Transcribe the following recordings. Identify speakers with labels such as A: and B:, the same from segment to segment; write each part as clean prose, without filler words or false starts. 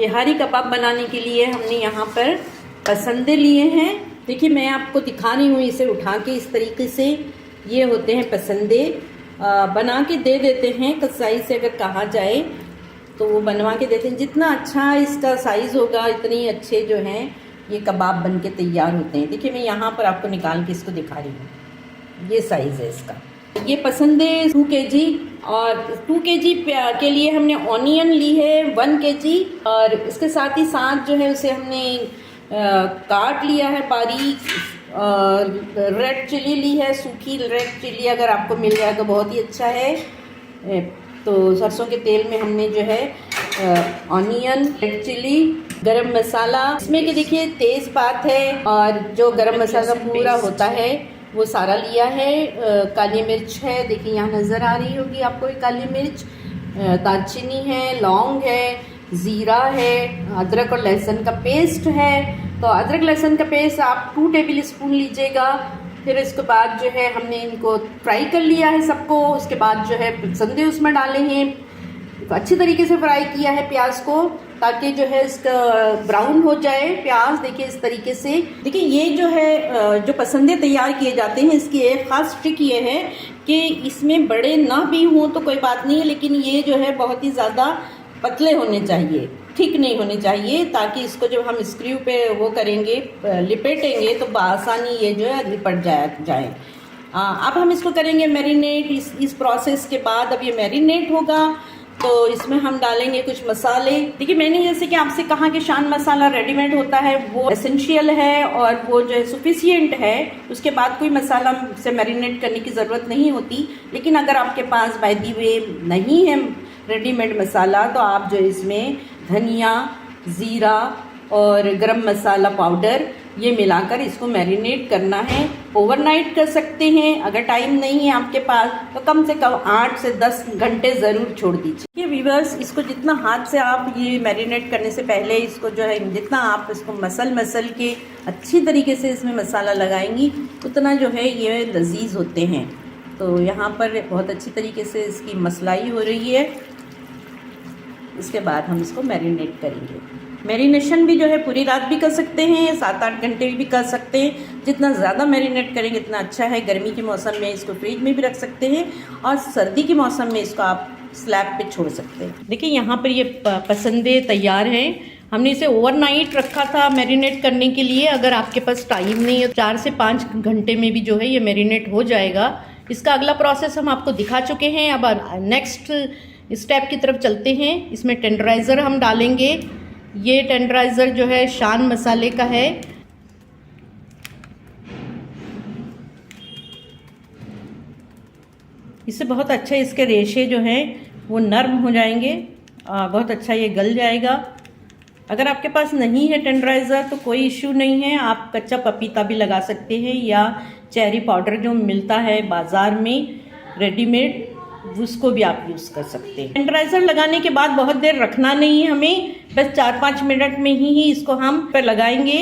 A: बिहारी कबाब बनाने के लिए हमने यहाँ पर पसंदे लिए हैं। देखिए मैं आपको दिखा रही हूँ, इसे उठा के इस तरीके से ये होते हैं पसंदे। बना के दे देते हैं कसाई से, अगर कहा जाए तो वो बनवा के देते हैं। जितना अच्छा इसका साइज़ होगा इतनी अच्छे जो हैं ये कबाब बन के तैयार होते हैं। देखिए मैं यहाँ पर आपको निकाल के इसको दिखा रही हूँ, ये साइज़ है इसका। ये पसंदे 2 kg और 2 kg के लिए हमने ऑनियन ली है 1 kg और इसके साथ ही साथ जो है उसे हमने काट लिया है बारीक। और रेड चिली ली है, सूखी रेड चिली, अगर आपको मिल जाए तो बहुत ही अच्छा है। तो सरसों के तेल में हमने जो है ऑनियन, रेड चिली, गरम मसाला, इसमें कि देखिए तेज़पात है और जो गरम मसाला पूरा होता है वो सारा लिया है। काली मिर्च है, देखिए यहाँ नज़र आ रही होगी आपको ये काली मिर्च। दालचीनी है, लौंग है, ज़ीरा है, अदरक और लहसुन का पेस्ट है। तो अदरक लहसुन का पेस्ट आप 2 टेबल स्पून लीजिएगा। फिर इसके बाद जो है हमने इनको फ्राई कर लिया है सबको। उसके बाद जो है पसंदे उसमें डाले हैं, अच्छी तरीके से फ्राई किया है प्याज को, ताकि जो है इसका ब्राउन हो जाए प्याज। देखिए इस तरीके से। देखिए ये जो है जो पसंदे तैयार किए जाते हैं, इसकी एक ख़ास ट्रिक ये है कि इसमें बड़े ना भी हों तो कोई बात नहीं है, लेकिन ये जो है बहुत ही ज़्यादा पतले होने चाहिए, ठीक नहीं होने चाहिए, ताकि इसको जब हम स्क्रू पे वो करेंगे, लिपेटेंगे, तो बआसानी ये जो है लिपट जाए। अब हम इसको करेंगे मैरिनेट। इस प्रोसेस के बाद अब ये मैरिनेट होगा तो इसमें हम डालेंगे कुछ मसाले। देखिए मैंने जैसे कि आपसे कहा कि शान मसाला रेडीमेड होता है, वो एसेंशियल है और वो जो है सफिशिएंट है। उसके बाद कोई मसाला से मैरिनेट करने की ज़रूरत नहीं होती। लेकिन अगर आपके पास बाय द वे नहीं है रेडीमेड मसाला, तो आप जो इसमें धनिया, ज़ीरा और गरम मसाला पाउडर ये मिलाकर इसको मैरिनेट करना है। ओवरनाइट कर सकते हैं, अगर टाइम नहीं है आपके पास तो कम से कम 8 से 10 घंटे ज़रूर छोड़ दीजिए। ये व्यूअर्स, इसको जितना हाथ से आप ये मैरिनेट करने से पहले इसको जो है जितना आप इसको मसल के अच्छी तरीके से इसमें मसाला लगाएंगी, उतना जो है ये लजीज होते हैं। तो यहाँ पर बहुत अच्छी तरीके से इसकी मसलाई हो रही है। इसके बाद हम इसको मैरिनेट करेंगे। मैरिनेशन भी जो है पूरी रात भी कर सकते हैं, 7-8 घंटे भी कर सकते हैं। जितना ज़्यादा मैरिनेट करेंगे इतना अच्छा है। गर्मी के मौसम में इसको फ्रिज में भी रख सकते हैं और सर्दी के मौसम में इसको आप स्लैब पे छोड़ सकते हैं। देखिए यहाँ पर ये पसंदे तैयार हैं। हमने इसे ओवरनाइट रखा था मैरिनेट करने के लिए। अगर आपके पास टाइम नहीं है, 4 से 5 घंटे में भी जो है ये मैरिनेट हो जाएगा। इसका अगला प्रोसेस हम आपको दिखा चुके हैं। अब नेक्स्ट स्टेप की तरफ चलते हैं। इसमें टेंडराइज़र हम डालेंगे। ये टेंडराइज़र जो है शान मसाले का है। इससे बहुत अच्छा इसके रेशे जो हैं वो नरम हो जाएंगे, बहुत अच्छा ये गल जाएगा। अगर आपके पास नहीं है टेंडराइज़र तो कोई इश्यू नहीं है, आप कच्चा पपीता भी लगा सकते हैं या चेरी पाउडर जो मिलता है बाज़ार में रेडीमेड, उसको भी आप यूज़ कर सकते हैं। टेंडराइज़र लगाने के बाद बहुत देर रखना नहीं है हमें, बस 4-5 मिनट में ही इसको हम पर लगाएंगे।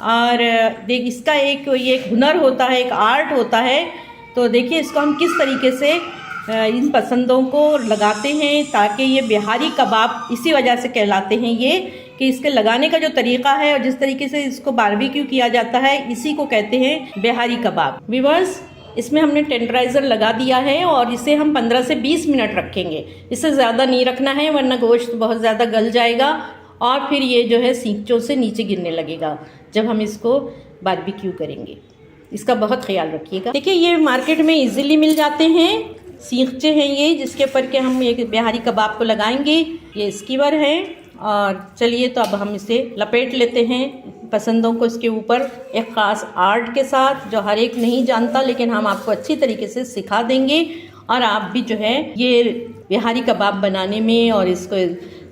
A: और देख इसका ये एक हुनर होता है, एक आर्ट होता है। तो देखिए इसको हम किस तरीके से इन पसंदों को लगाते हैं, ताकि ये बिहारी कबाब इसी वजह से कहलाते हैं ये, कि इसके लगाने का जो तरीक़ा है और जिस तरीके से इसको बारबेक्यू किया जाता है, इसी को कहते हैं बिहारी कबाब। व्यूअर्स, इसमें हमने टेंडराइज़र लगा दिया है और इसे हम 15 से 20 मिनट रखेंगे। इससे ज़्यादा नहीं रखना है, वरना गोश्त बहुत ज़्यादा गल जाएगा और फिर ये जो है सींचों से नीचे गिरने लगेगा जब हम इसको बारबेक्यू करेंगे। इसका बहुत ख्याल रखिएगा। देखिए ये मार्केट में इजीली मिल जाते हैं, सींचे हैं ये, जिसके ऊपर के हम ये बिहारी कबाब को लगाएंगे। ये स्कीवर है और चलिए तो अब हम इसे लपेट लेते हैं पसंदों को इसके ऊपर, एक ख़ास आर्ट के साथ जो हर एक नहीं जानता, लेकिन हम आपको अच्छी तरीके से सिखा देंगे और आप भी जो है ये बिहारी कबाब बनाने में और इसको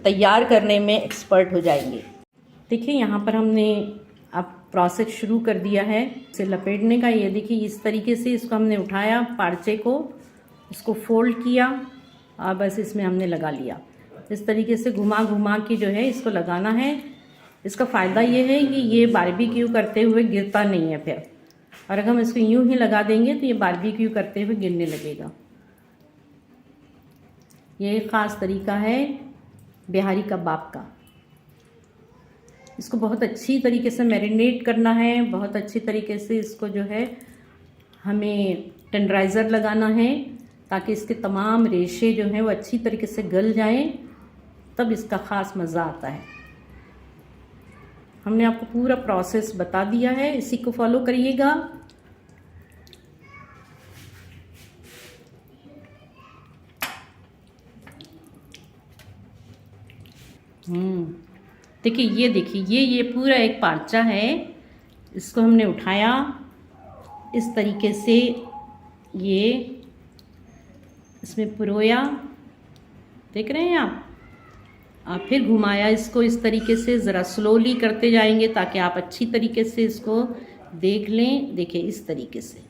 A: तैयार करने में एक्सपर्ट हो जाएंगे। देखिए यहाँ पर हमने अब प्रोसेस शुरू कर दिया है इसे लपेटने का। ये देखिए इस तरीके से इसको हमने उठाया, पार्चे को इसको फोल्ड किया और बस इसमें हमने लगा लिया। इस तरीके से घुमा के जो है इसको लगाना है। इसका फ़ायदा ये है कि ये बारबेक्यू करते हुए गिरता नहीं है फिर, और अगर हम इसको यूं ही लगा देंगे तो ये बारबेक्यू करते हुए गिरने लगेगा। ये एक ख़ास तरीका है बिहारी कबाब का। इसको बहुत अच्छी तरीके से मैरिनेट करना है, बहुत अच्छी तरीके से इसको जो है हमें टेंडराइज़र लगाना है ताकि इसके तमाम रेशे जो हैं वो अच्छी तरीके से गल जाएं, तब इसका ख़ास मज़ा आता है। हमने आपको पूरा प्रोसेस बता दिया है, इसी को फॉलो करिएगा। देखिए ये पूरा एक पार्चा है। इसको हमने उठाया इस तरीके से, ये इसमें पुरोया, देख रहे हैं आप फिर घुमाया इसको इस तरीके से, ज़रा स्लोली करते जाएंगे ताकि आप अच्छी तरीके से इसको देख लें। देखिए इस तरीके से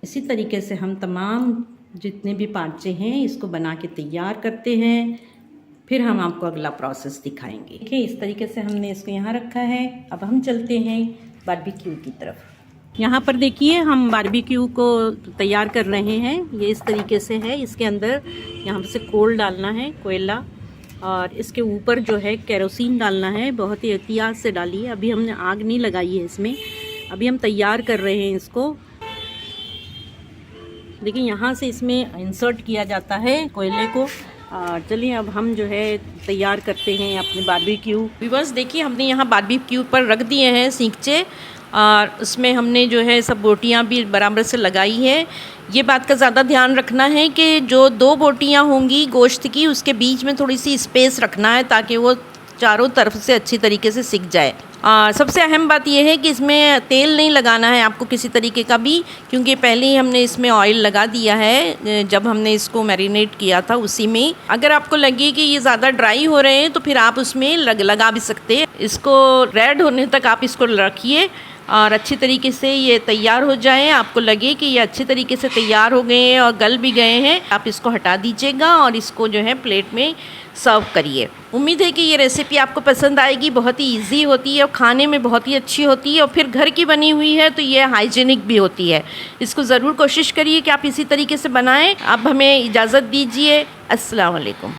A: इसी तरीके से हम तमाम जितने भी पार्चे हैं इसको बना के तैयार करते हैं। फिर हम आपको अगला प्रोसेस दिखाएंगे। देखिए इस तरीके से हमने इसको यहाँ रखा है। अब हम चलते हैं बारबेक्यू की तरफ। यहाँ पर देखिए हम बारबेक्यू को तैयार कर रहे हैं। ये इस तरीके से है। इसके अंदर यहाँ से कोल डालना है, कोयला, और इसके ऊपर जो है केरोसिन डालना है। बहुत ही एहतियात से डालिए। अभी हमने आग नहीं लगाई है इसमें, अभी हम तैयार कर रहे हैं इसको। देखिए यहाँ से इसमें इंसर्ट किया जाता है कोयले को। चलिए अब हम जो है तैयार करते हैं अपने बारबेक्यू। व्यूअर्स देखिए हमने यहाँ बारबेक्यू पर रख दिए हैं सींगचे, और उसमें हमने जो है सब बोटियाँ भी बराबर से लगाई है। ये बात का ज़्यादा ध्यान रखना है कि जो 2 बोटियाँ होंगी गोश्त की, उसके बीच में थोड़ी सी स्पेस रखना है ताकि वो चारों तरफ से अच्छी तरीके से सिक जाए। सबसे अहम बात यह है कि इसमें तेल नहीं लगाना है आपको किसी तरीके का भी, क्योंकि पहले ही हमने इसमें ऑयल लगा दिया है जब हमने इसको मैरिनेट किया था उसी में। अगर आपको लगे कि ये ज़्यादा ड्राई हो रहे हैं तो फिर आप उसमें लगा भी सकते हैं। इसको रेड होने तक आप इसको रखिए और अच्छी तरीके से ये तैयार हो जाए। आपको लगे कि ये अच्छी तरीके से तैयार हो गए हैं और गल भी गए हैं, आप इसको हटा दीजिएगा और इसको जो है प्लेट में सर्व करिए। उम्मीद है कि ये रेसिपी आपको पसंद आएगी। बहुत ही इजी होती है और खाने में बहुत ही अच्छी होती है, और फिर घर की बनी हुई है तो ये हाइजीनिक भी होती है। इसको ज़रूर कोशिश करिए कि आप इसी तरीके से बनाएं। अब हमें इजाज़त दीजिए। अस्सलाम वालेकुम।